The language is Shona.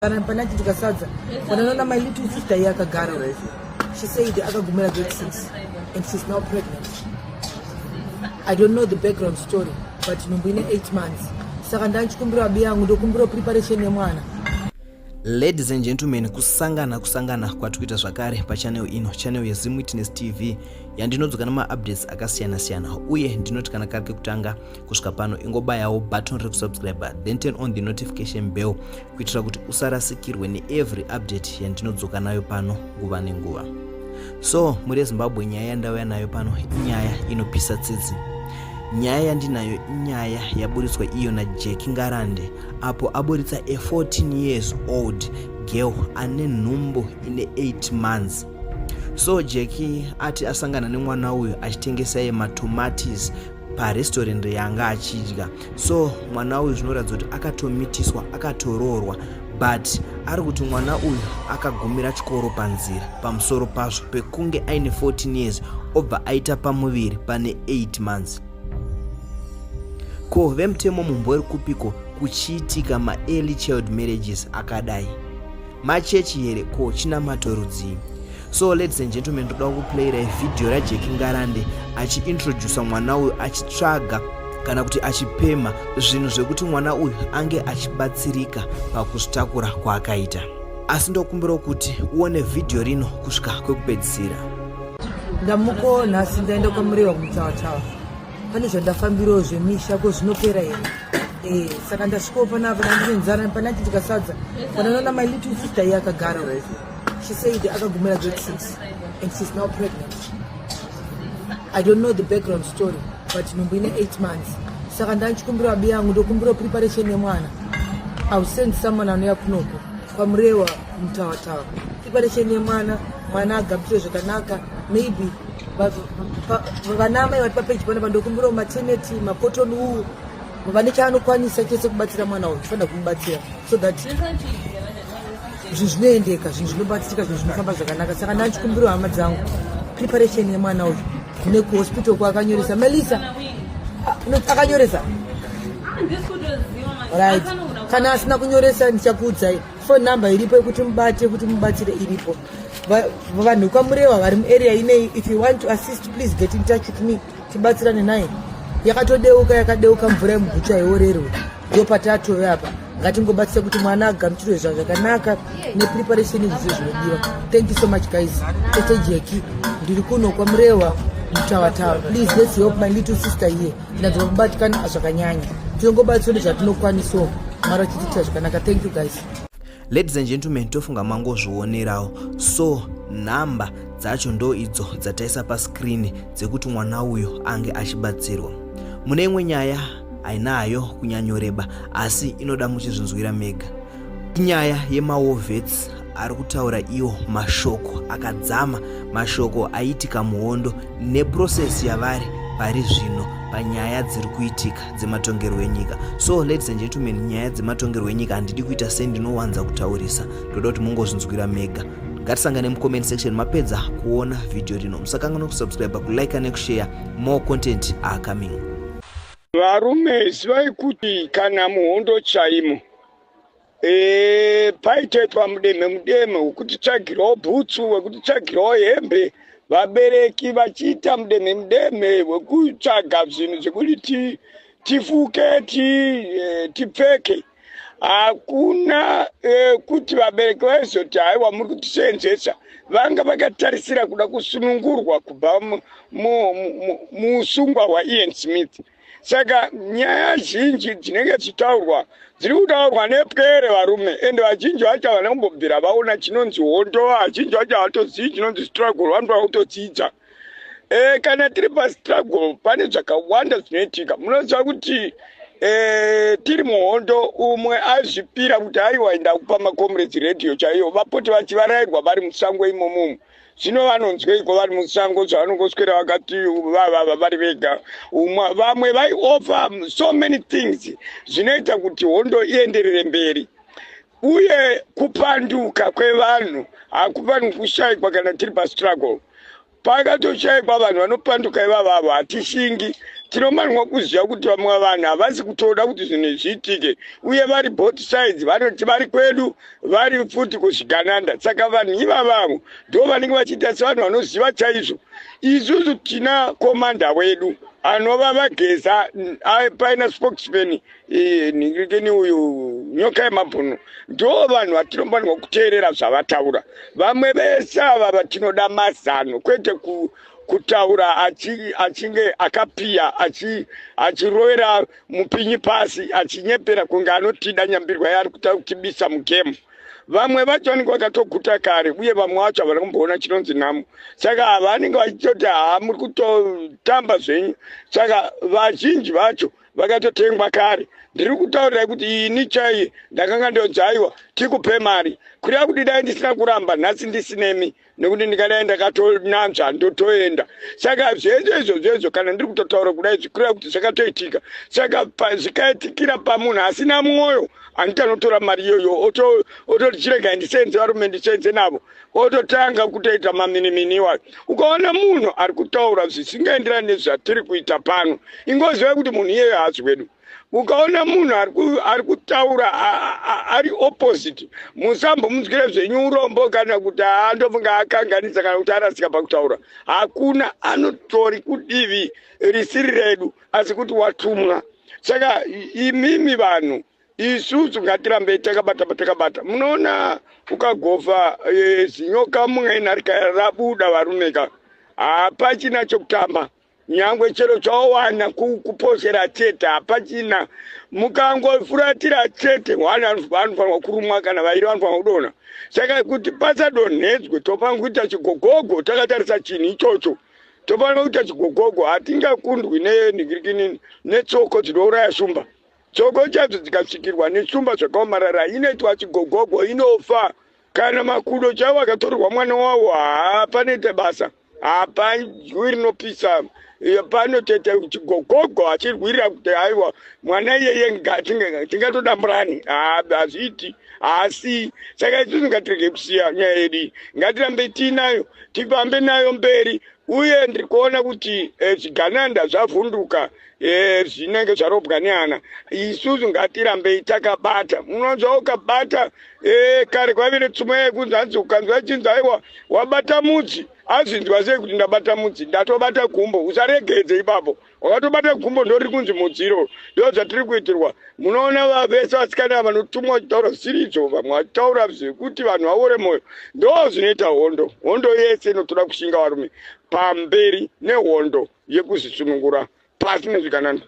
Panati tukasadza wanaona my little sister yakagara. She said akagumira grade 6 and she's now pregnant. I don't know the background story, but numbine 8 months. Saka ndanchikumbira biyangu ndokumbira preparation yemwana. Ladies and gentlemen, kusangana kwatikuita zvakare pachannel ino, channel yeZim Witness TV yandinodzokana ma-updates akasiyana uye ndinoti kana kari kekutanga kusvika pano ingobayawo button rekusubscribe then turn on the notification bell kuitira kuti usarasikirwe neevery update yandinodzoka nayo pano nguva nenguva. So muri Zimbabwe nyaya yandauya nayo pano inyaya inopisa tsitsi. Nyaya yandinayo inyaya yaburitswa iyo na Jackie Ngarande apo aburitsa a 14 years old girl ane nhumbu ine 8 months. So Jackie ati asangana nemwana uyu achitengesa matomatis parestaurant yanga achidya. So mwana uyu zvinoratidza kuti akatomitiswa akatororwa, but ari kuti mwana uyu akagumira chikoro panzira pamusoro pazvo pekunge aine 14 years obva aita pamuviri pane 8 months. Ko vemutemo mumbori kupiko kuchiitika ma-early child marriages akadai? Machechi here ko china matorudzi? So ladies and gentlemen, toda kuplayira video raJackie Ngarande achiintrodusa mwana uyu achitsvaga kana kuti achipema zvinhu zvekuti mwana uyu ange achibatsirika pakuzvitakura kwaakaita. Asi ndokumbira kuti uone video rino kusvika kwekupedzisira. Ndamuko nhasi ndaenda kwamureva kumutsavatsawa. Pane zvandafambirawo zvemisha ko zvinopera here. Saka ndasvikawo panapa ndandinenzara panati tikasadza wanaona my little sister yakagara. She said akagumira grade 6 and she's now pregnant. I don't know the background story, but numbine 8 months. Saka ndanchikumbira biyangu ndokumbira preparation yemwana. I'll send someone anouya kunoko kwamureva kumutsavatsawa. Preparation yemwana, mwana agapitwe zvakanaka, maybe vanamai vari papeji pana vandokumbira maternity makotoni uwu vane chaanokwanisa chese kubatsira mwana uyu fanira kumubatsira so that zvinhu zvinoendeka, zvinhu zvinobatsirika, zvinhu zvinofamba zvakanaka. Saka ndanchikumbira hama dzangu preparation yemwana uyu nekuhospital kwakanyoresa Melissa akanyoresa right. Kana asina kunyoresa ndichakuudzai phone number iripo yekuti mubate kuti mubatsire iripo. Vanhu kwamureva vari muarea inei, if you want to assist please get in touch with me tibatsirane naye. Yakadeuka mvura yemugucha yorero ndopatatowe apa. Ngatingobatsira kuti mwana agamuchirwe zvakanaka nepreparation izvizvo zvinodiwa. Thank you so much guys. Tete Jackie ndiri kuno kwamureva mutawatawa. Please let's help my little sister here. Ndadzwa kubatikana zvakanyanya. Tinongobatsira zvatinokwanisa mara tichita zvakanaka. Thank you guys. Ladies and gentlemen, tofunga mangozvionerawo. So namba dzacho ndo idzo dzataisa pascreen dzekuti mwana uyu ange achibatsirwa. Mune imwe nyaya hainayo kunyanyoreba asi inoda muchizvinzwira mega. Inyaya yemaWOVETS ari kutaura iwo mashoko akadzama, mashoko aitika muhondo neprocess yavari pari zvino panyaya dziri kuitika dzematongerwo enyika. So ladies and gentlemen, nyaya dzematongerwo enyika handidi kuita sendinowanza kutaurisa, ndoda kuti mungozvinzwira mega. Ngatisangane mucomment section mapedza kuona video rino. Musakanganwa kusubscribe, kulike nekushare. More content are coming. Varume zivai kuti kana muhondo chaimo paite pamudeme wekuti tsvagirawo bhutsu, wekuti tsvagirawo hembe, vabereki vachiita mudeme wekutsvaga zvinhu zvekuti tifuke tipfeke. Hakuna kuti vabereki vaizoti haiwa muri kutisenzesa, vanga vakatarisira kuda kusunungurwa kubva muusungwa hwaIan Smith. Saka nyaya zhinji dzinenge dzichitaurwa dziri kutaurwa nepwere varume, ende vazhinji vacho havana kumbobvira vaona chinonzi hondo, vazhinji vacho havatozivi chinonzi struggle, vanoda kutodzidza. Kana tiri pastruggle pane zvakawanda zvinoitika. Munoziva kuti tiri muhondo umwe azvipira kuti aiwa enda kupa maComrades radio chaiyo vapoti vachivarayirwa vari musango imomo. Zvino vanonzweiko vari musango zvavanongoswera vakati vari vega. Vamwe vai offer so many things zvinoita kuti hondo ienderere mberi. Uye kupanduka kwevanhu hakufaniri kushayikwa kana tiri pastruggle. Pakatoshayikwa vanhu vanopanduka ivavo hatishingi. tinofanirwa kuziva kuti vamwe vanhu havasi kutoda kuti zvinhu zviitike uye vari both sides vanoti vari kwedu vari futi kuzvigananda. Saka vanhu ivavavo ndo vanenge vachiita sevanhu vanoziva chaizvo. Isusu tina komanda wedu anova vageza paina spokesman ningirikeni uyu nyoka yemabhunu ndo vanhu vatinofanirwa kuteerera zvavataura. Vamwe vese ava vatinoda mazano kwete kutaura achinge akapiya achirovera mupinyi pasi achinyepera kunge anotida nyambirwa yaari kutibisa mugemu. Vamwe vacho vanenge vakatoguta kare uye vamwe vacho havana kumboona chinonzi nhamo. Saka vanenge vachitoti muri kutotamba zvenyu. Saka vazhinji vacho vakatotengwa kare. Ndiri kutaurira kuti ini chai ndakanga ndodzaiwa tikupe mari kureva kuti dai ndisina kuramba nhasi ndisinemi nekuti ndikadai ndakatonanzva ndotoenda. Saka zvezvo kana ndiri kutotaura kudai zvikureva kuti zvakatoitika. Saka zvikaitikira pamunhu asina mwoyo aniti anotora mari iyoyo ototi chirega ndisenze varume ndisenze navo ototanga kutoita maminimini iwayo. Ukaona munhu ari kutaura zvisingaenderani nezvatiri kuita pano ingoziva kuti munhu iyeyo haasi wedu. Ukaona munhu ari kutaura ari opposite musambomunzwire zvenyu urombo kana kuti andofunga akanganisa kana kuti arasika pakutaura. Hakuna, anotori kudivi risiri redu asi kuti watumwa. Saka imimi vanhu isusu ngatirambei takabata. Munoona ukagovha zinyoka mumwe rikabuda varumeka hapachina chokutamba. Nyangwe chero chawana kuposhera chete hapachina. Mukangofuratira chete vanofanirwa kurumwa kana vairi vanofanirwa kudonha. Saka kuti pasadonhedzwe tofanirwa kuita chigogogo takatarisa chinhu ichocho. Tofanirwa kuita chigogogo hatingakundwi nenhingirikini netsoko dzinouraya shumba. Tsoko chadzo dzikasvikirwa neshumba zvakaomarara inoitwa chigogogo inofa. Kana makudo chavo akatorerwa mwana wavo hapanoite basa. Hapadyi rinopisa. Panotete chigogogo achirwira kuti aiwa mwana iyeye tingatodamburani hazviiti asi. Saka isusu ngatirege kusiya nyaya yedu ngatirambe tiinayo tifambe nayo mberi. Uye ndiri kuona kuti zvigananda zvavhunduka zvinenge zvarobwa neana. Isusu ngatirambei takabata. Munonzwa ukabata kare kwave netsumo yekunzi hanzi ukanzwa chinzi aiwa wabata mudzi azinzwa sei kuti ndabata mudzi ndatobata gumbo. Usaregedze ipapo wakatobata gumbo ndori kunzi mudziro. Ndo zvatiri kuitirwa. Munoona vese vasikana vanotumwa vachitaura zvisiridzo vamwe vachitaura zvekuti vanhu vaore mwoyo. Ndo zvinoita hondo yese inotoda kushinga varume pamberi nehondo yekuzvisunungura pasi nezvigananda.